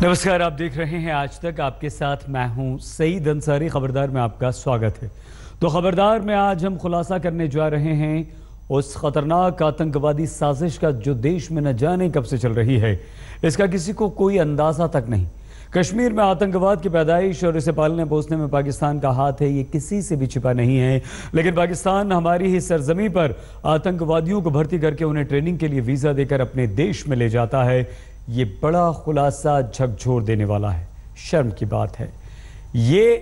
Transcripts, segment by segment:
नमस्कार, आप देख रहे हैं आज तक। आपके साथ मैं हूं सईद अंसारी। खबरदार में आपका स्वागत है। तो खबरदार में आज हम खुलासा करने जा रहे हैं उस खतरनाक आतंकवादी साजिश का जो देश में न जाने कब से चल रही है। इसका किसी को कोई अंदाजा तक नहीं। कश्मीर में आतंकवाद की पैदाइश और इसे पालने पोसने में पाकिस्तान का हाथ है, ये किसी से भी छिपा नहीं है। लेकिन पाकिस्तान हमारी ही सरजमी पर आतंकवादियों को भर्ती करके उन्हें ट्रेनिंग के लिए वीज़ा देकर अपने देश में ले जाता है। ये बड़ा खुलासा झकझोर देने वाला है। शर्म की बात है ये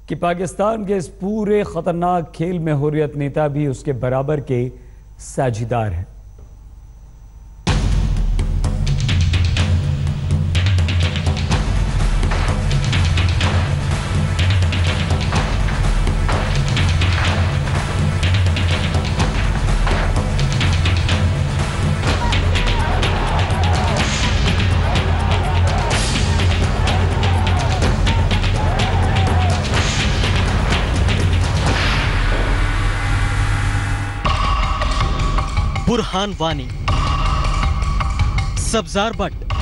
कि पाकिस्तान के इस पूरे खतरनाक खेल में हुर्रियत नेता भी उसके बराबर के साझीदार हैं। बुरहान वानी, सब्जार भट्ट,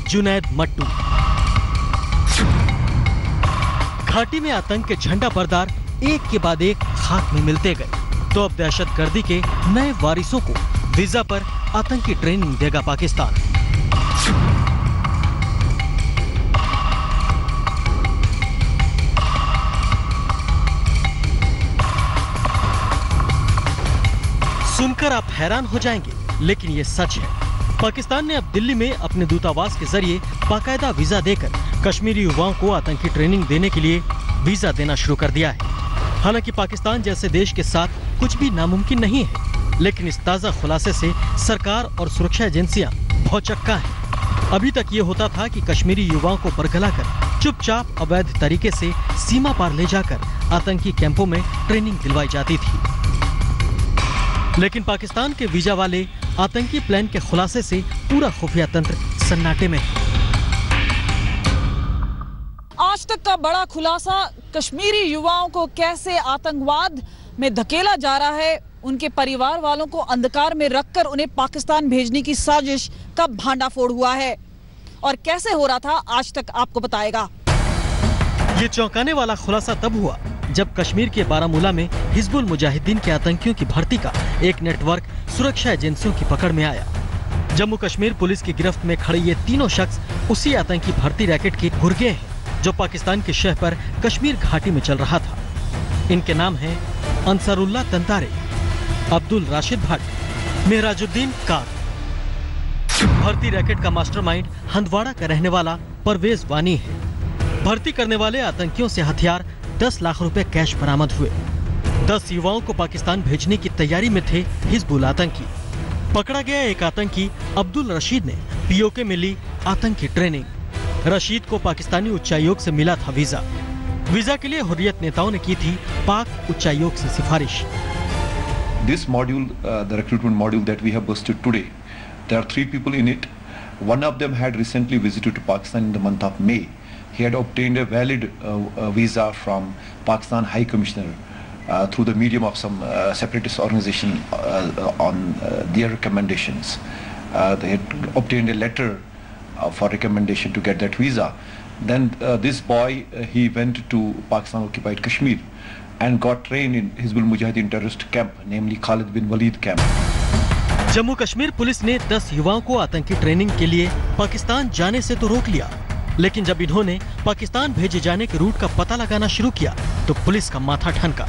जुनैद मट्टू। घाटी में आतंक के झंडा बरदार एक के बाद एक खाक में मिलते गए तो अब दहशतगर्दी के नए वारिसों को वीजा पर आतंकी ट्रेनिंग देगा पाकिस्तान। सुनकर आप हैरान हो जाएंगे, लेकिन ये सच है। पाकिस्तान ने अब दिल्ली में अपने दूतावास के जरिए बाकायदा वीजा देकर कश्मीरी युवाओं को आतंकी ट्रेनिंग देने के लिए वीजा देना शुरू कर दिया है। हालांकि पाकिस्तान जैसे देश के साथ कुछ भी नामुमकिन नहीं है, लेकिन इस ताजा खुलासे से सरकार और सुरक्षा एजेंसियां भौचक्का हैं। अभी तक ये होता था कि कश्मीरी युवाओं को बरगलाकर चुपचाप अवैध तरीके से सीमा पार ले जाकर आतंकी कैंपों में ट्रेनिंग दिलवाई जाती थी। लेकिन पाकिस्तान के वीजा वाले आतंकी प्लान के खुलासे से पूरा खुफिया तंत्र सन्नाटे में है। आज तक का बड़ा खुलासा, कश्मीरी युवाओं को कैसे आतंकवाद में धकेला जा रहा है, उनके परिवार वालों को अंधकार में रखकर उन्हें पाकिस्तान भेजने की साजिश का भांडाफोड़ हुआ है और कैसे हो रहा था आज तक आपको बताएगा। ये चौंकाने वाला खुलासा तब हुआ जब कश्मीर के बारामूला में हिजबुल मुजाहिदीन के आतंकियों की भर्ती का एक नेटवर्क सुरक्षा एजेंसियों की पकड़ में आया। जम्मू कश्मीर पुलिस की गिरफ्त में खड़े ये तीनों शख्स उसी आतंकी भर्ती रैकेट के गुर्गे हैं जो पाकिस्तान के शह पर कश्मीर घाटी में चल रहा था। इनके नाम हैं अंसारुल्लाह तंतारे, अब्दुल राशिद भट्ट, मेहराजुद्दीन कार। भर्ती रैकेट का मास्टरमाइंड हंदवाड़ा का रहने वाला परवेज वानी है। भर्ती करने वाले आतंकियों से हथियार 10 लाख रुपए कैश बरामद हुए। 10 युवाओं को पाकिस्तान भेजने की तैयारी में थे हिजबुल आतंकी। पकड़ा गया एक आतंकी अब्दुल रशीद ने पीओके में ली आतंकी ट्रेनिंग। रशीद को पाकिस्तानी उच्चायोग से मिला था वीजा। वीजा के लिए हुर्रियत नेताओं ने की थी पाक उच्चायोग से सिफारिश। This module, the recruitment module that we have busted today, there are 3 people in it. One of them had recently visited to Pakistan in the month of May. He had obtained a valid visa from Pakistan High Commissioner through the medium of some separatist organization on their recommendations. They had obtained a letter for recommendation to get that visa. Then this boy, he went to Pakistan occupied Kashmir and got trained in Hizbul Mujahideen terrorist camp, namely Khalid bin Walid camp. Jammu Kashmir police ने 10 युवाओं को आतंकी training के लिए पाकिस्तान जाने से तो रोक लिया, लेकिन जब इन्होंने पाकिस्तान भेजे जाने के रूट का पता लगाना शुरू किया तो पुलिस का माथा ठनका।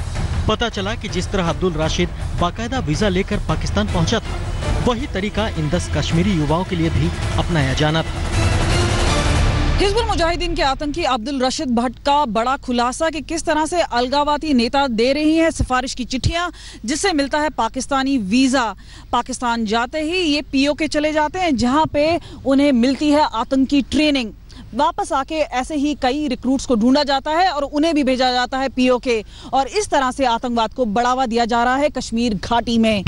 पता चला कि जिस तरह अब्दुल राशिद बाकायदा वीजा लेकर पाकिस्तान पहुंचा था, वही तरीका इन 10 कश्मीरी युवाओं के लिए भी अपनाया जाना था। हिजबुल मुजाहिदीन के आतंकी अब्दुल रशीद भट्ट का बड़ा खुलासा कि किस तरह से अलगावती नेता दे रही हैं सिफारिश की चिट्ठियां, जिससे मिलता है पाकिस्तानी वीजा। पाकिस्तान जाते ही ये पीओके चले जाते हैं, जहां पे उन्हें मिलती है आतंकी ट्रेनिंग। वापस आके ऐसे ही कई रिक्रूट्स को ढूंढा जाता है और उन्हें भी भेजा जाता है पीओके, और इस तरह से आतंकवाद को बढ़ावा दिया जा रहा है कश्मीर घाटी में।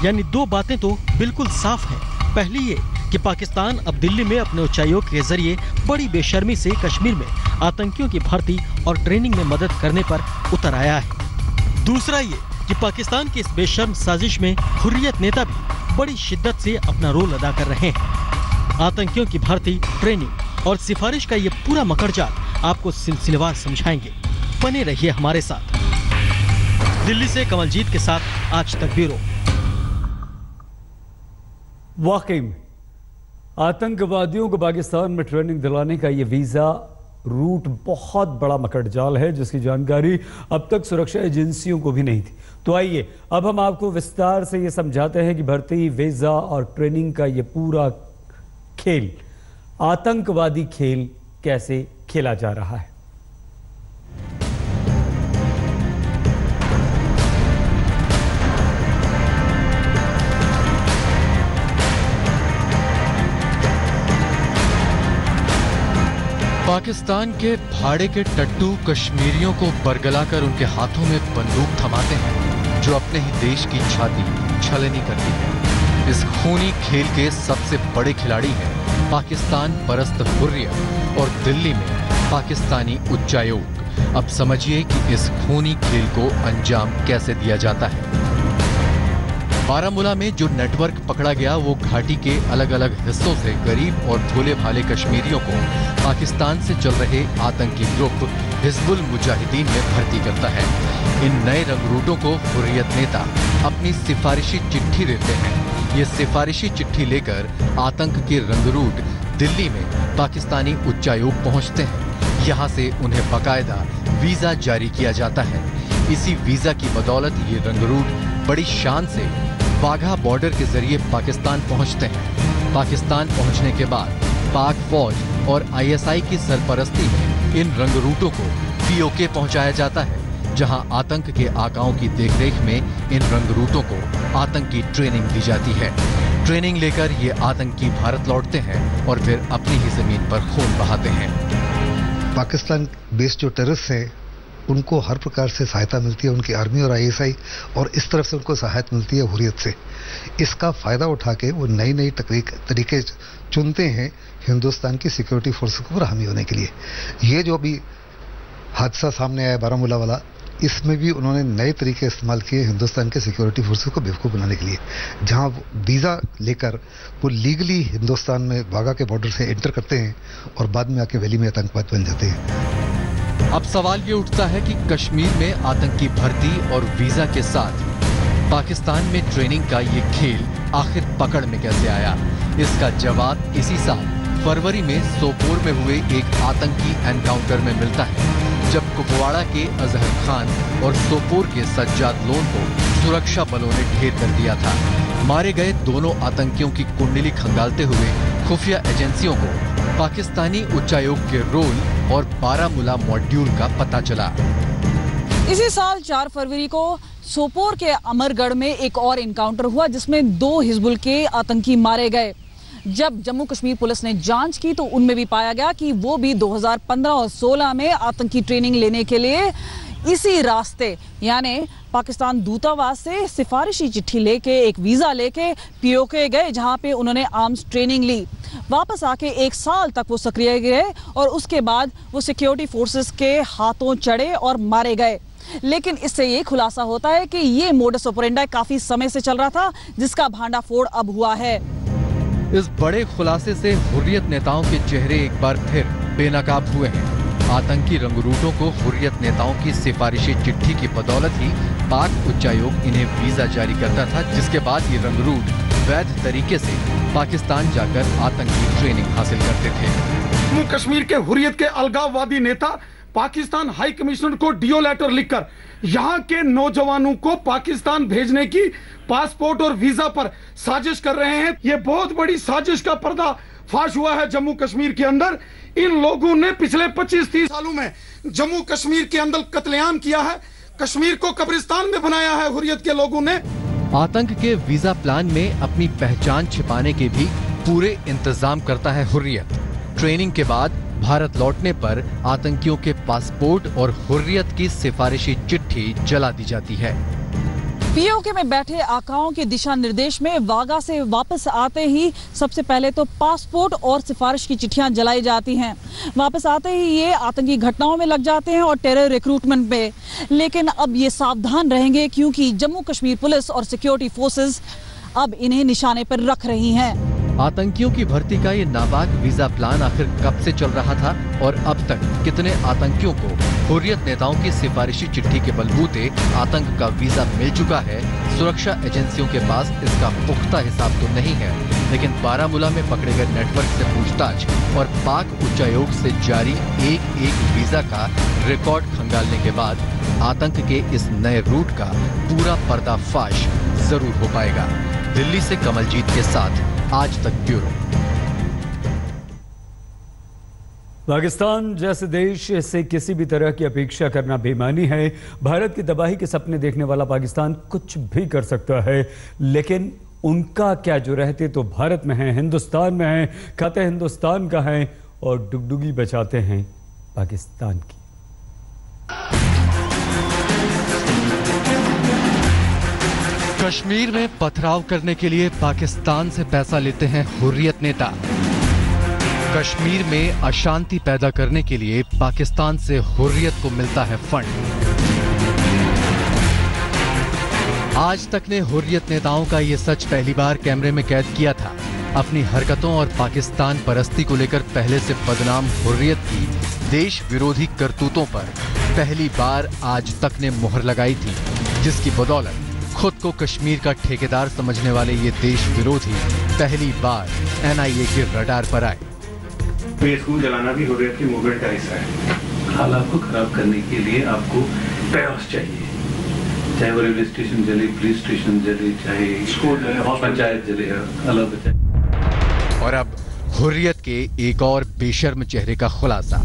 यानी 2 बातें तो बिल्कुल साफ हैं। पहली ये कि पाकिस्तान अब दिल्ली में अपने उच्चायोग के जरिए बड़ी बेशर्मी से कश्मीर में आतंकियों की भर्ती और ट्रेनिंग में मदद करने पर उतर आया है। दूसरा ये कि पाकिस्तान की इस बेशर्म साजिश में हुर्रियत नेता भी बड़ी शिद्दत से अपना रोल अदा कर रहे हैं। आतंकियों की भर्ती, ट्रेनिंग और सिफारिश का ये पूरा मकड़जाल आपको सिलसिलेवार समझाएंगे। बने रहिए हमारे साथ। दिल्ली से कमलजीत के साथ आज तक ब्यूरो। वाकई में आतंकवादियों को पाकिस्तान में ट्रेनिंग दिलाने का ये वीजा रूट बहुत बड़ा मकड़जाल है, जिसकी जानकारी अब तक सुरक्षा एजेंसियों को भी नहीं थी। तो आइए अब हम आपको विस्तार से ये समझाते हैं कि भर्ती, वीजा और ट्रेनिंग का ये पूरा खेल, आतंकवादी खेल कैसे खेला जा रहा है। पाकिस्तान के भाड़े के टट्टू कश्मीरियों को बरगलाकर उनके हाथों में बंदूक थमाते हैं, जो अपने ही देश की छाती छलनी करती है। इस खूनी खेल के सबसे बड़े खिलाड़ी हैं पाकिस्तान परस्त हुर्रियत और दिल्ली में पाकिस्तानी उच्चायोग। अब समझिए कि इस खूनी खेल को अंजाम कैसे दिया जाता है। बारामूला में जो नेटवर्क पकड़ा गया वो घाटी के अलग अलग हिस्सों से गरीब और भोले भाले कश्मीरियों को पाकिस्तान से चल रहे आतंकी ग्रुप हिजबुल मुजाहिदीन में भर्ती करता है। इन नए रंगरूटों को हुर्रियत नेता अपनी सिफारिशी चिट्ठी देते हैं। ये सिफारिशी चिट्ठी लेकर आतंक के रंगरूट दिल्ली में पाकिस्तानी उच्चायोग पहुंचते हैं। यहाँ से उन्हें बाकायदा वीजा जारी किया जाता है। इसी वीजा की बदौलत ये रंगरूट बड़ी शान से वाघा बॉर्डर के जरिए पाकिस्तान पहुंचते हैं। पाकिस्तान पहुंचने के बाद पाक फौज और आईएसआई की सरपरस्ती में इन रंगरूटों को पीओके पहुंचाया जाता है, जहां आतंक के आकाओं की देखरेख में इन रंगरूटों को आतंकी ट्रेनिंग दी जाती है। ट्रेनिंग लेकर ये आतंकी भारत लौटते हैं और फिर अपनी ही जमीन पर खून बहाते हैं। पाकिस्तान बेस्ड जो टेररिस्ट है उनको हर प्रकार से सहायता मिलती है, उनकी आर्मी और आईएसआई, और इस तरफ से उनको सहायता मिलती है हुर्रियत से। इसका फायदा उठा के वो नई नई तरीके चुनते हैं हिंदुस्तान की सिक्योरिटी फोर्सेस को हामी होने के लिए। ये जो अभी हादसा सामने आया बारामूला वाला, इसमें भी उन्होंने नए तरीके इस्तेमाल किए हिंदुस्तान के सिक्योरिटी फोर्सेस को बेवकूफ़ बनाने के लिए, जहां वीज़ा लेकर वो लीगली हिंदुस्तान में वाघा के बॉर्डर से एंटर करते हैं और बाद में आके वैली में आतंकवाद बन जाते हैं। अब सवाल ये उठता है कि कश्मीर में आतंकी भर्ती और वीजा के साथ पाकिस्तान में ट्रेनिंग का ये खेल आखिर पकड़ में कैसे आया। इसका जवाब इसी साल फरवरी में सोपोर में हुए एक आतंकी एनकाउंटर में मिलता है, जब कुपवाड़ा के अजहर खान और सोपोर के सज्जाद लोन को सुरक्षा बलों ने ढेर कर दिया था। मारे गए दोनों आतंकियों की कुंडली खंगालते हुए खुफिया एजेंसियों को पाकिस्तानी उच्चायोग के रोल और बारामूला मॉड्यूल का पता चला। इसी साल 4 फरवरी को सोपोर के अमरगढ़ में एक और एनकाउंटर हुआ, जिसमें 2 हिजबुल के आतंकी मारे गए। जब जम्मू कश्मीर पुलिस ने जांच की तो उनमें भी पाया गया कि वो भी 2015 और 16 में आतंकी ट्रेनिंग लेने के लिए इसी रास्ते यानी पाकिस्तान दूतावास से सिफारिशी चिट्ठी लेके, एक वीजा लेके पीओके गए, जहां पे उन्होंने आर्म्स ट्रेनिंग ली। वापस आके 1 साल तक वो सक्रिय गए और उसके बाद वो सिक्योरिटी फोर्सेस के हाथों चढ़े और मारे गए। लेकिन इससे ये खुलासा होता है कि ये मोडस ऑपरेंडी काफी समय से चल रहा था, जिसका भांडाफोड़ अब हुआ है। इस बड़े खुलासे से हुर्रियत नेताओं के चेहरे एक बार फिर बेनकाब हुए हैं। आतंकी रंगरूटों को हुर्रियत नेताओं की सिफारिशी चिट्ठी की बदौलत ही पाक उच्चायोग इन्हें वीजा जारी करता था, जिसके बाद ये रंगरूट वैध तरीके से पाकिस्तान जाकर आतंकी ट्रेनिंग हासिल करते थे। जम्मू कश्मीर के हुर्रियत के अलगाववादी नेता पाकिस्तान हाई कमिश्नर को डीओ लेटर लिखकर यहाँ के नौजवानों को पाकिस्तान भेजने की पासपोर्ट और वीजा पर साजिश कर रहे हैं। ये बहुत बड़ी साजिश का पर्दाफाश हुआ है जम्मू कश्मीर के अंदर। इन लोगों ने पिछले 25-30 सालों में जम्मू कश्मीर के अंदर कत्लेआम किया है, कश्मीर को कब्रिस्तान में बनाया है हुर्रियत के लोगों ने। आतंक के वीजा प्लान में अपनी पहचान छिपाने के भी पूरे इंतजाम करता है हुर्रियत। ट्रेनिंग के बाद भारत लौटने पर आतंकियों के पासपोर्ट और हुर्रियत की सिफारिशी चिट्ठी जला दी जाती है। पीओके में बैठे आकाओं के दिशा निर्देश में वाघा से वापस आते ही सबसे पहले तो पासपोर्ट और सिफारिश की चिट्ठियां जलाई जाती हैं। वापस आते ही ये आतंकी घटनाओं में लग जाते हैं और टेरर रिक्रूटमेंट पे। लेकिन अब ये सावधान रहेंगे, क्योंकि जम्मू कश्मीर पुलिस और सिक्योरिटी फोर्सेस अब इन्हें निशाने पर रख रही हैं। आतंकियों की भर्ती का ये नाबाक वीजा प्लान आखिर कब से चल रहा था और अब तक कितने आतंकियों को हुर्रियत नेताओं की सिफारिशी चिट्ठी के बलबूते आतंक का वीजा मिल चुका है? सुरक्षा एजेंसियों के पास इसका पुख्ता हिसाब तो नहीं है, लेकिन बारामूला में पकड़े गए नेटवर्क से पूछताछ और पाक उच्चायोग से जारी एक वीजा का रिकॉर्ड खंगालने के बाद आतंक के इस नए रूट का पूरा पर्दाफाश जरूर हो पाएगा। दिल्ली से कमलजीत के साथ आज तक ब्यूरो। पाकिस्तान जैसे देश से किसी भी तरह की अपेक्षा करना बेईमानी है। भारत की तबाही के सपने देखने वाला पाकिस्तान कुछ भी कर सकता है, लेकिन उनका क्या जो रहते तो भारत में है, हिंदुस्तान में है, खाते हिंदुस्तान का है और डुगडुगी बचाते हैं पाकिस्तान की। कश्मीर में पथराव करने के लिए पाकिस्तान से पैसा लेते हैं हुर्रियत नेता। कश्मीर में अशांति पैदा करने के लिए पाकिस्तान से हुर्रियत को मिलता है फंड। आज तक ने हुर्रियत नेताओं का ये सच पहली बार कैमरे में कैद किया था। अपनी हरकतों और पाकिस्तान परस्ती को लेकर पहले से बदनाम हुर्रियत की देश विरोधी करतूतों पर पहली बार आज तक ने मुहर लगाई थी, जिसकी बदौलत खुद को कश्मीर का ठेकेदार समझने वाले ये देश विरोधी पहली बार NIA के रडार पर आए। स्कूल जलाना भी हुर्रियत के मूवमेंट का हिस्सा है। हालात को खराब करने के लिए आपको पैस चाहिए, चाहे वो रेलवे स्टेशन जले, पुलिस स्टेशन जले, चाहे स्कूल जले, पंचायत जले, अलग बचाए। और अब हुर्रियत के एक और बेशर्म चेहरे का खुलासा।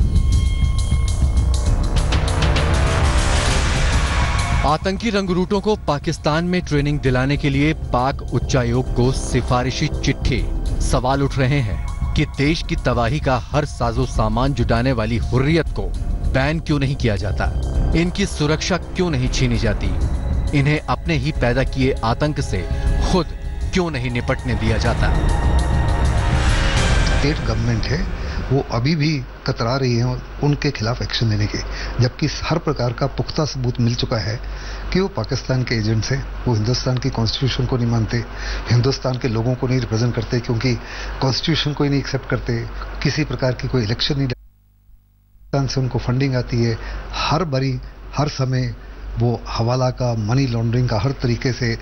आतंकी रंगरूटों को पाकिस्तान में ट्रेनिंग दिलाने के लिए पाक उच्चायोग को सिफारिशी चिट्ठी। सवाल उठ रहे हैं कि देश की तबाही का हर साजो सामान जुटाने वाली हुर्रियत को बैन क्यों नहीं किया जाता? इनकी सुरक्षा क्यों नहीं छीनी जाती? इन्हें अपने ही पैदा किए आतंक से खुद क्यों नहीं निपटने दिया जाता? स्टेट गवर्नमेंट है वो अभी भी कतरा रही है उनके खिलाफ एक्शन लेने के, जबकि हर प्रकार का पुख्ता सबूत मिल चुका है कि वो पाकिस्तान के एजेंट्स हैं। वो हिंदुस्तान की कॉन्स्टिट्यूशन को नहीं मानते, हिंदुस्तान के लोगों को नहीं रिप्रेजेंट करते, क्योंकि कॉन्स्टिट्यूशन को ही नहीं एक्सेप्ट करते, किसी प्रकार की कोई इलेक्शन नहीं, पाकिस्तान से उनको फंडिंग आती है हर बारी हर समय। वो हवाला का, मनी लॉन्ड्रिंग का हर तरीके से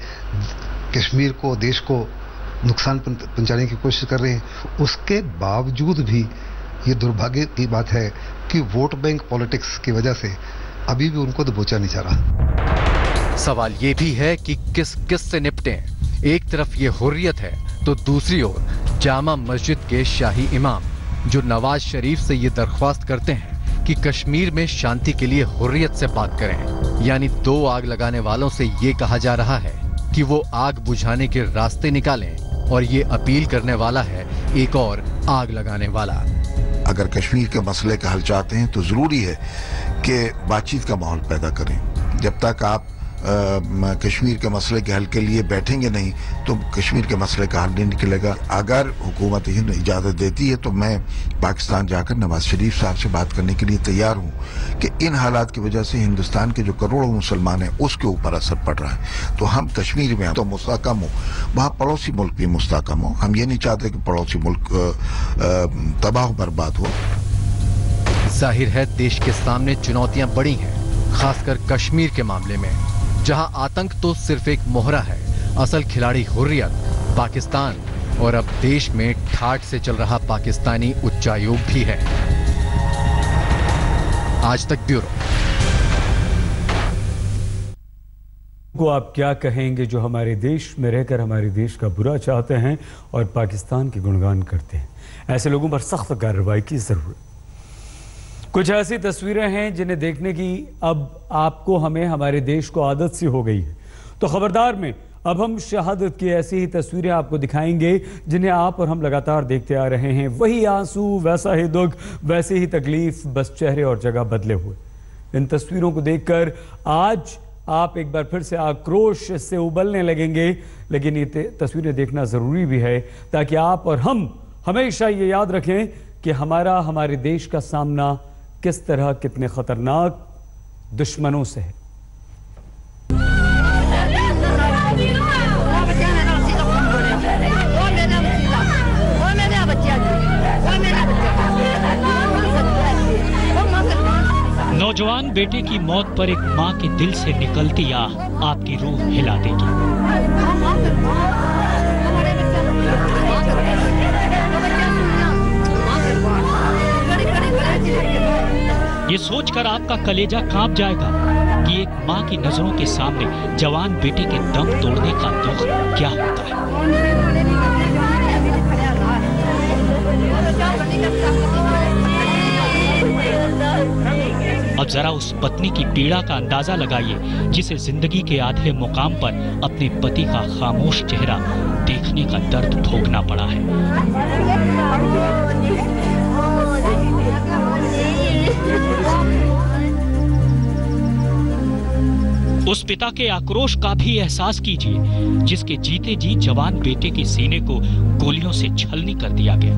कश्मीर को, देश को नुकसान पहुंचाने की कोशिश कर रहे हैं। उसके बावजूद भी ये दुर्भाग्य की बात है कि वोट बैंक पॉलिटिक्स की वजह से अभी भी उनको दबोचा नहीं जा रहा। सवाल ये भी है कि किस से निपटें। एक तरफ ये हुर्रियत है तो दूसरी ओर जामा मस्जिद के शाही इमाम, जो नवाज शरीफ से ये दरख्वास्त करते हैं कि कश्मीर में शांति के लिए हुर्रियत से बात करें। यानी दो आग लगाने वालों से ये कहा जा रहा है कि वो आग बुझाने के रास्ते निकालें, और ये अपील करने वाला है एक और आग लगाने वाला। अगर कश्मीर के मसले का हल चाहते हैं तो जरूरी है कि बातचीत का माहौल पैदा करें। जब तक आप कश्मीर के मसले के हल के लिए बैठेंगे नहीं तो कश्मीर के मसले का हल नहीं निकलेगा। अगर हुकूमत हिंद इजाज़त देती है तो मैं पाकिस्तान जाकर नवाज शरीफ साहब से बात करने के लिए तैयार हूँ कि इन हालात की वजह से हिंदुस्तान के जो करोड़ों मुसलमान हैं उसके ऊपर असर पड़ रहा है। तो हम कश्मीर में तो मुस्तहकम हो, वहाँ पड़ोसी मुल्क भी मुस्तहकम हो। हम ये नहीं चाहते कि पड़ोसी मुल्क तबाह बर्बाद हो। जाहिर है देश के सामने चुनौतियां बड़ी हैं, खासकर कश्मीर के मामले में, जहां आतंक तो सिर्फ एक मोहरा है, असल खिलाड़ी हुर्रियत पाकिस्तान और अब देश में ठाठ से चल रहा पाकिस्तानी उच्चायोग भी है। आज तक ब्यूरो। को आप क्या कहेंगे जो हमारे देश में रहकर हमारे देश का बुरा चाहते हैं और पाकिस्तान के गुणगान करते हैं? ऐसे लोगों पर सख्त कार्रवाई की जरूरत। कुछ ऐसी तस्वीरें हैं जिन्हें देखने की अब आपको हमें हमारे देश को आदत सी हो गई है। तो खबरदार में अब हम शहादत की ऐसी ही तस्वीरें आपको दिखाएंगे जिन्हें आप और हम लगातार देखते आ रहे हैं। वही आंसू, वैसा ही दुख, वैसी ही तकलीफ, बस चेहरे और जगह बदले हुए। इन तस्वीरों को देखकर आज आप एक बार फिर से आक्रोश से उबलने लगेंगे, लेकिन ये तस्वीरें देखना जरूरी भी है ताकि आप और हम हमेशा ये याद रखें कि हमारे देश का सामना किस तरह कितने खतरनाक दुश्मनों से है। जवान बेटे की मौत पर एक मां के दिल से निकलती आह आपकी रूह हिला देगी। ये सोचकर आपका कलेजा कांप जाएगा कि एक मां की नजरों के सामने जवान बेटे के दम तोड़ने का दुख क्या होता है। अब जरा उस पत्नी की पीड़ा का अंदाजा लगाइए जिसे जिंदगी के आधे मुकाम पर अपने पति का खामोश चेहरा देखने का दर्द भोगना पड़ा है। उस पिता के आक्रोश का भी एहसास कीजिए जिसके जीते जी जवान बेटे के सीने को गोलियों से छलनी कर दिया गया।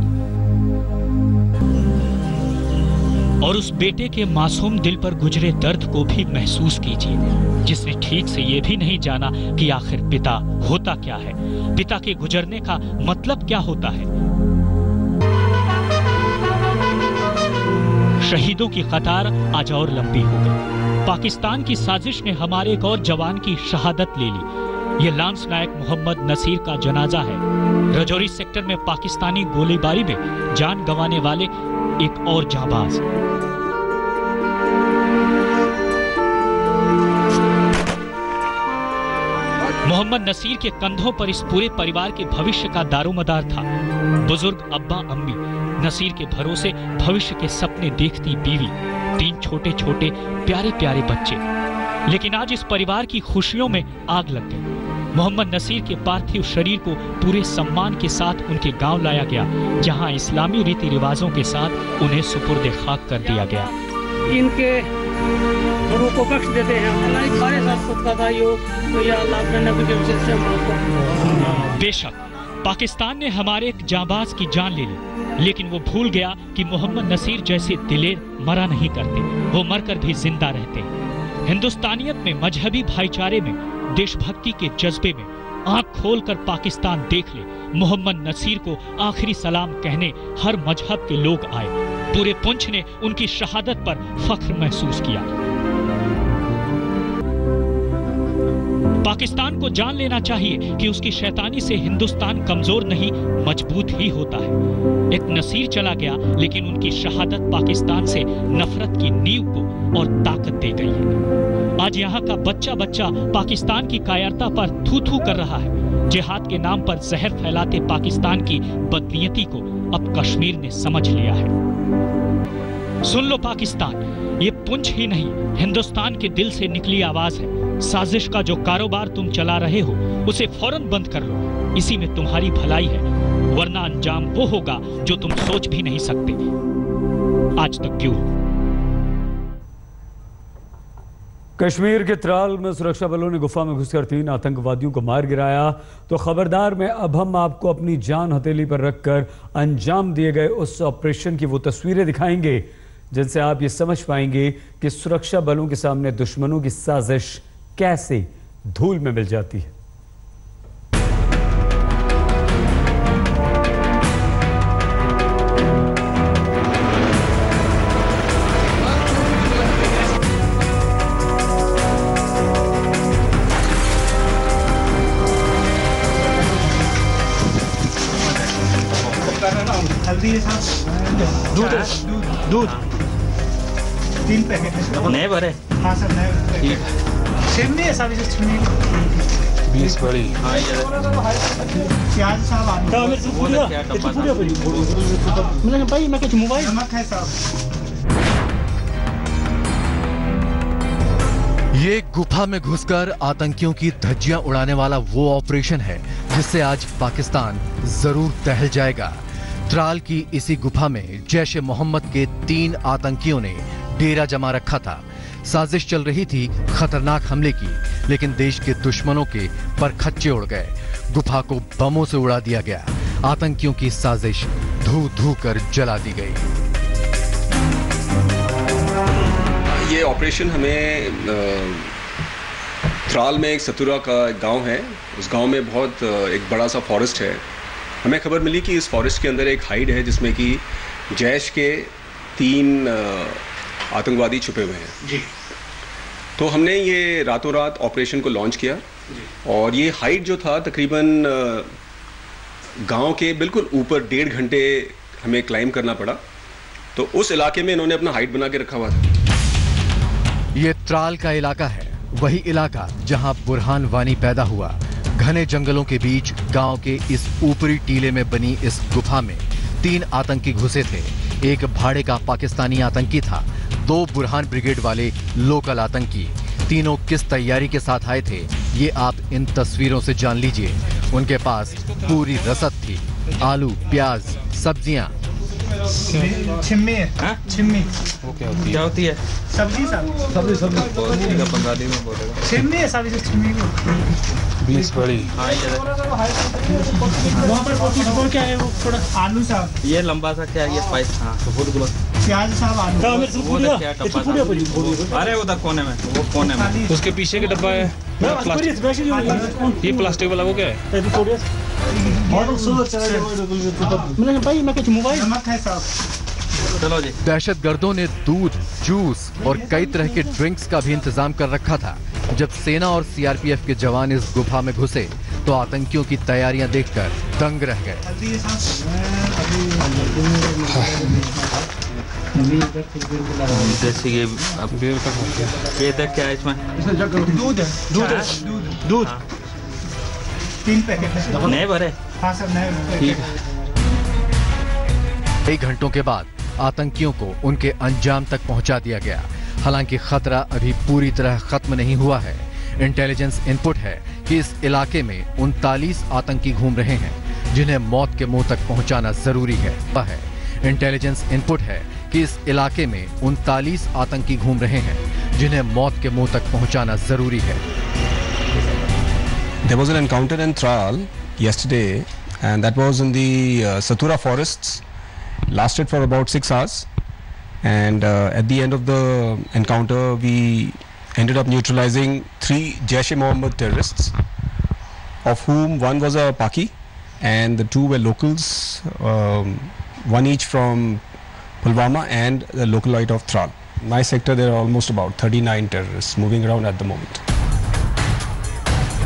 और उस बेटे के मासूम दिल पर गुजरे दर्द को भी महसूस कीजिए जिसने ठीक से ये भी नहीं जाना कि आखिर पिता होता क्या है, पिता के गुजरने का मतलब क्या होता है। शहीदों की कतार आज और लंबी हो गई। पाकिस्तान की साजिश ने हमारे एक और जवान की शहादत ले ली। ये लांस नायक मोहम्मद नसीर का जनाजा है। राजौरी सेक्टर में पाकिस्तानी गोलीबारी में जान गंवाने वाले एक और जांबाज। मोहम्मद नसीर के कंधों पर इस पूरे परिवार के भविष्य का दारोमदार था। बुजुर्ग अब्बा अम्मी, नसीर के भरोसे भविष्य के सपने देखती बीवी, 3 छोटे छोटे प्यारे प्यारे बच्चे। लेकिन आज इस परिवार की खुशियों में आग लग गई। मोहम्मद नसीर के पार्थिव शरीर को पूरे सम्मान के साथ उनके गांव लाया गया, जहां इस्लामी रीति रिवाजों के साथ उन्हें सुपुर्द खाक कर दिया गया। इनके रूह को बख्श देते हैं। अल्लाह सारे साथ खुद का भाइयों तो या अल्लाह अपने नबी के वसीले से। बेशक पाकिस्तान ने हमारे एक जांबाज की जान ले ली, लेकिन वो भूल गया कि मोहम्मद नसीर जैसे दिलेर मरा नहीं करते, वो मरकर भी जिंदा रहते। हिंदुस्तानियत में, मजहबी भाईचारे में, देशभक्ति के जज्बे में आंख खोलकर पाकिस्तान देख ले। मोहम्मद नसीर को आखिरी सलाम कहने हर मजहब के लोग आए। पूरे पुंछ ने उनकी शहादत पर फख्र महसूस किया। पाकिस्तान को जान लेना चाहिए कि उसकी शैतानी से हिंदुस्तान कमजोर नहीं, मजबूत ही होता है। एक नसीर चला गया, लेकिन उनकी शहादत पाकिस्तान से नफरत की नींव को और ताकत दे गई है। आज यहाँ का बच्चा बच्चा पाकिस्तान की कायरता पर थू थू कर रहा है। जिहाद के नाम पर जहर फैलाते पाकिस्तान की बदनीयती को अब कश्मीर ने समझ लिया है। सुन लो पाकिस्तान, ये पुंछ ही नहीं, हिंदुस्तान के दिल से निकली आवाज है। साजिश का जो कारोबार तुम चला रहे हो उसे फौरन बंद कर लो। इसी में तुम्हारी भलाई है, वरना अंजाम वो होगा जो तुम सोच भी नहीं सकते। आज तक क्यों? कश्मीर के त्राल में सुरक्षा बलों ने गुफा में घुसकर 3 आतंकवादियों को मार गिराया। तो खबरदार में अब हम आपको अपनी जान हथेली पर रखकर अंजाम दिए गए उस ऑपरेशन की वो तस्वीरें दिखाएंगे जिनसे आप ये समझ पाएंगे कि सुरक्षा बलों के सामने दुश्मनों की साजिश कैसे धूल में मिल जाती है। दूध 3 पैकेट नए भरे। हाँ सर नए भरे। सेम नहीं है सब, 20 बड़ी। प्याज साहब भाई मैं कुछ मोबाइल नमक है साहब। ये गुफा में घुसकर आतंकियों की धज्जियां उड़ाने वाला वो ऑपरेशन है जिससे आज पाकिस्तान जरूर दहल जाएगा। त्राल की इसी गुफा में जैश ए मोहम्मद के 3 आतंकियों ने डेरा जमा रखा था। साजिश चल रही थी खतरनाक हमले की, लेकिन देश के दुश्मनों के परखच्चे उड़ गए। गुफा को बमों से उड़ा दिया गया। आतंकियों की साजिश धू धू कर जला दी गई। ये ऑपरेशन हमें त्राल में एक सतुरा का गांव है, उस गांव में बहुत एक बड़ा सा फॉरेस्ट है। हमें खबर मिली कि इस फॉरेस्ट के अंदर एक हाइड है जिसमें कि जैश के 3 आतंकवादी छुपे हुए हैं जी। तो हमने ये रातों रात ऑपरेशन को लॉन्च किया और ये हाइट जो था तकरीबन गांव के बिल्कुल ऊपर 1.5 घंटे हमें क्लाइंब करना पड़ा। तो उस इलाके में इन्होंने अपना हाइट बना के रखा हुआ था। ये त्राल का इलाका है, वही इलाका जहां बुरहान वानी पैदा हुआ। घने जंगलों के बीच गांव के इस ऊपरी टीले में बनी इस गुफा में 3 आतंकी घुसे थे। एक भाड़े का पाकिस्तानी आतंकी था, 2 बुरहान ब्रिगेड वाले लोकल आतंकी। तीनों किस तैयारी के साथ आए थे ये आप इन तस्वीरों से जान लीजिए। उनके पास पूरी रसद थी, आलू, प्याज, सब्जियां। छिम्मी छिम्मी वो क्या होती है? सब्जी सब्जी का बंगाली में बोलेगा छिम्मी है। सब्जी छिम्मी 20 बड़ी। वहाँ पर वो क्या है? वो थोड़ा आलू साहब, ये लंबा सा क्या है? ये स्पाइस। हाँ प्याज साहब, आलू। वो क्या डब्बा? अरे उधर कोने में, वो कोने में उसके पीछे के डब्बा है ये प्लास्टिक वाला। वो क्या है? चलो जी। दहशतगर्दों ने दूध, जूस और कई तरह के ड्रिंक्स का भी इंतजाम कर रखा था। जब सेना और सीआरपीएफ के जवान इस गुफा में घुसे तो आतंकियों की तैयारियां देखकर दंग रह गए। जैसे ये देख क्या है इसमें? दूध है। दूध 3 पैकेट नहीं भरे। हाँ सर नहीं। ठीक है। कई घंटों के बाद आतंकियों को उनके अंजाम तक पहुंचा दिया गया। हालांकि खतरा अभी पूरी तरह खत्म नहीं हुआ है। इंटेलिजेंस इनपुट है कि इस इलाके में 39 आतंकी घूम रहे हैं जिन्हें मौत के मुंह तक पहुंचाना जरूरी है। इंटेलिजेंस इनपुट है कि इस इलाके में 39 आतंकी घूम रहे हैं जिन्हें मौत के मुंह तक पहुंचाना जरूरी है। There was an encounter in Tral yesterday and that was in the Satura forests. Lasted for about 6 hours and at the end of the encounter we ended up neutralizing 3 Jaish-e-Mohammed terrorists, of whom one was a Paki and the 2 were locals, one each from Pulwama and the localite of Tral. In my sector there are almost about 39 terrorists moving around at the moment.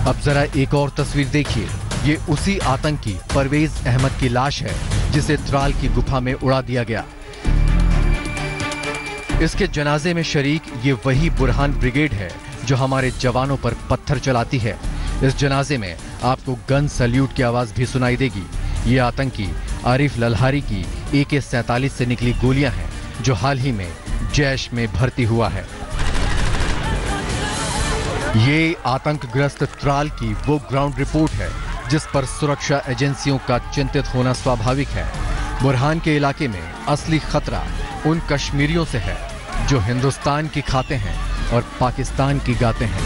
अब जरा एक और तस्वीर देखिए। ये उसी आतंकी परवेज अहमद की लाश है जिसे त्राल की गुफा में उड़ा दिया गया। इसके जनाजे में शरीक ये वही बुरहान ब्रिगेड है जो हमारे जवानों पर पत्थर चलाती है। इस जनाजे में आपको गन सैल्यूट की आवाज भी सुनाई देगी। ये आतंकी आरिफ लल्हारी की AK-47 से निकली गोलियां हैं जो हाल ही में जैश में भर्ती हुआ है। ये आतंकग्रस्त त्राल की वो ग्राउंड रिपोर्ट है जिस पर सुरक्षा एजेंसियों का चिंतित होना स्वाभाविक है। बुरहान के इलाके में असली खतरा उन कश्मीरियों से है जो हिंदुस्तान की खाते हैं और पाकिस्तान की गाते हैं।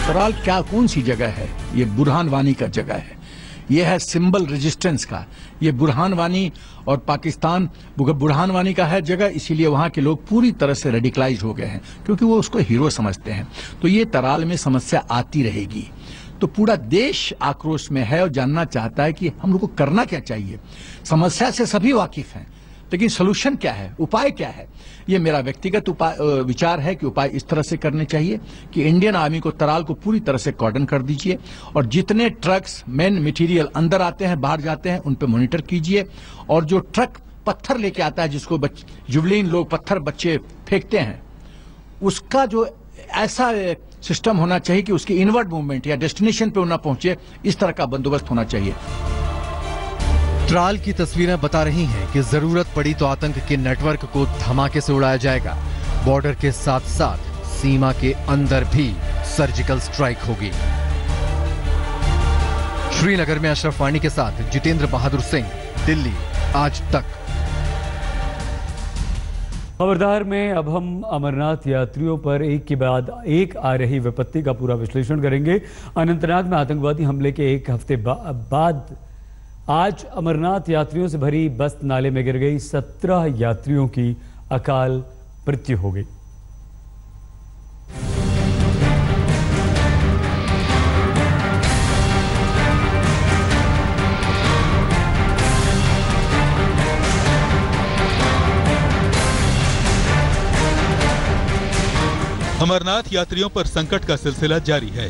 त्राल क्या कौन सी जगह है? ये बुरहान वानी का जगह है। ये है सिंबल रेजिस्टेंस का। ये बुरहान वानी और पाकिस्तान बुरहान वानी का है जगह, इसीलिए वहां के लोग पूरी तरह से रेडिकलाइज हो गए हैं क्योंकि वो उसको हीरो समझते हैं। तो ये त्राल में समस्या आती रहेगी। तो पूरा देश आक्रोश में है और जानना चाहता है कि हम लोग को करना क्या चाहिए। समस्या से सभी वाकिफ हैं, लेकिन सोल्यूशन क्या है, उपाय क्या है? ये मेरा व्यक्तिगत विचार है कि उपाय इस तरह से करने चाहिए कि इंडियन आर्मी को त्राल को पूरी तरह से कॉर्डन कर दीजिए और जितने ट्रक्स मेन मटेरियल अंदर आते हैं बाहर जाते हैं उन पे मॉनिटर कीजिए। और जो ट्रक पत्थर लेके आता है जिसको जुवलिन लोग पत्थर बच्चे फेंकते हैं, उसका जो ऐसा सिस्टम होना चाहिए कि उसकी इनवर्ड मूवमेंट या डेस्टिनेशन पे ना पहुंचे, इस तरह का बंदोबस्त होना चाहिए। त्राल की तस्वीरें बता रही हैं कि जरूरत पड़ी तो आतंक के नेटवर्क को धमाके से उड़ाया जाएगा। बॉर्डर के साथ साथ सीमा के अंदर भी सर्जिकल स्ट्राइक होगी। श्रीनगर में अशरफ वानी के साथ जितेंद्र बहादुर सिंह, दिल्ली आज तक। खबरदार में अब हम अमरनाथ यात्रियों पर एक के बाद एक आ रही विपत्ति का पूरा विश्लेषण करेंगे। अनंतनाग में आतंकवादी हमले के एक हफ्ते बाद आज अमरनाथ यात्रियों से भरी बस नाले में गिर गई। 17 यात्रियों की अकाल मृत्यु हो गई। अमरनाथ यात्रियों पर संकट का सिलसिला जारी है।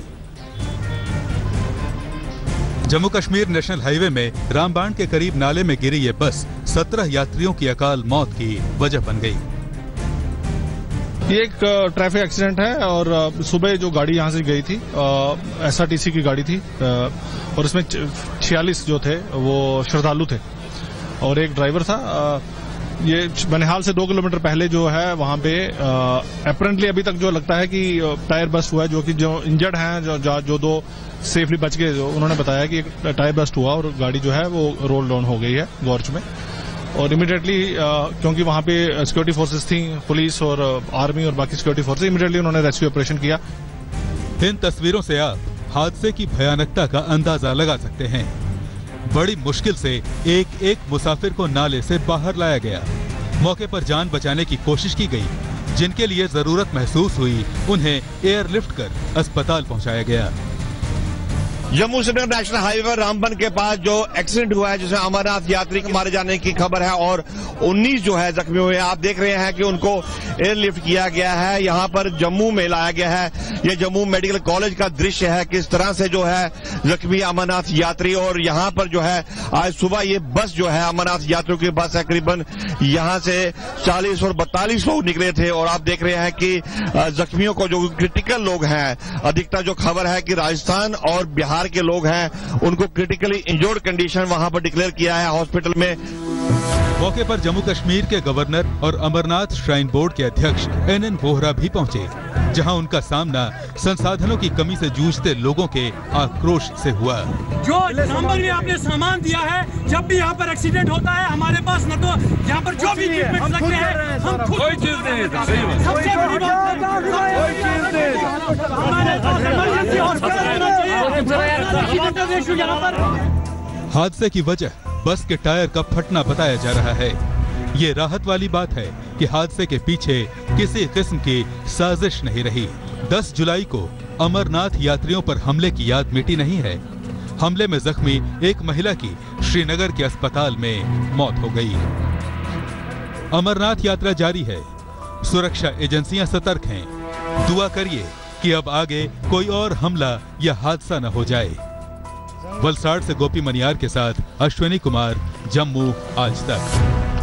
जम्मू कश्मीर नेशनल हाईवे में रामबाण के करीब नाले में गिरी ये बस 17 यात्रियों की अकाल मौत की वजह बन गई। ये एक ट्रैफिक एक्सीडेंट है और सुबह जो गाड़ी यहाँ से गई थी SRTC की गाड़ी थी और इसमें 46 जो थे वो श्रद्धालु थे और एक ड्राइवर था। ये बनिहाल से 2 किलोमीटर पहले जो है वहां पे अपेरेंटली अभी तक जो लगता है कि टायर बस्ट हुआ है, जो कि जो इंजर्ड हैं जो 2 सेफली बच गए, जो उन्होंने बताया कि एक टायर बस्ट हुआ और गाड़ी जो है वो रोल डाउन हो गई है गौर्च में। और इमीडिएटली क्योंकि वहां पे सिक्योरिटी फोर्सेस थी, पुलिस और आर्मी और बाकी सिक्योरिटी फोर्सेस, इमीडिएटली उन्होंने रेस्क्यू ऑपरेशन किया। इन तस्वीरों से आप हादसे की भयानकता का अंदाजा लगा सकते हैं। बड़ी मुश्किल से एक एक मुसाफिर को नाले से बाहर लाया गया। मौके पर जान बचाने की कोशिश की गई। जिनके लिए जरूरत महसूस हुई उन्हें एयरलिफ्ट कर अस्पताल पहुंचाया गया। जम्मू श्रीनगर नेशनल हाईवे पर रामबन के पास जो एक्सीडेंट हुआ है, जिसमें अमरनाथ यात्री के मारे जाने की खबर है और 19 जो है जख्मी हुए हैं। आप देख रहे हैं कि उनको एयरलिफ्ट किया गया है, यहाँ पर जम्मू में लाया गया है। ये जम्मू मेडिकल कॉलेज का दृश्य है, किस तरह से जो है जख्मी अमरनाथ यात्री। और यहाँ पर जो है आज सुबह ये बस जो है अमरनाथ यात्रियों की बस है, करीबन यहाँ से 40 और 42 लोग निकले थे। और आप देख रहे हैं कि जख्मियों को जो क्रिटिकल लोग हैं, अधिकतर जो खबर है कि राजस्थान और बिहार के लोग हैं, उनको क्रिटिकली इंजर्ड कंडीशन वहां पर डिक्लेयर किया है हॉस्पिटल में। मौके पर जम्मू कश्मीर के गवर्नर और अमरनाथ श्राइन बोर्ड के अध्यक्ष NN वोहरा भी पहुंचे, जहां उनका सामना संसाधनों की कमी से जूझते लोगों के आक्रोश से हुआ। जो नंबर में आपने सामान दिया है, जब भी यहाँ पर एक्सीडेंट होता है हमारे पास न तो यहाँ पर जो भी ट्रीटमेंट लगते हैं हम खुद कोई चीज नहीं देते। सबसे बड़ी बात हादसे की वजह बस के टायर का फटना बताया जा रहा है। ये राहत वाली बात है कि हादसे के पीछे किसी किस्म की साजिश नहीं रही। 10 जुलाई को अमरनाथ यात्रियों पर हमले की याद मिटी नहीं है। हमले में जख्मी एक महिला की श्रीनगर के अस्पताल में मौत हो गई। अमरनाथ यात्रा जारी है, सुरक्षा एजेंसियां सतर्क हैं। दुआ करिए कि अब आगे कोई और हमला या हादसा न हो जाए। वलसाड़ से गोपी मनियार के साथ अश्विनी कुमार, जम्मू आज तक।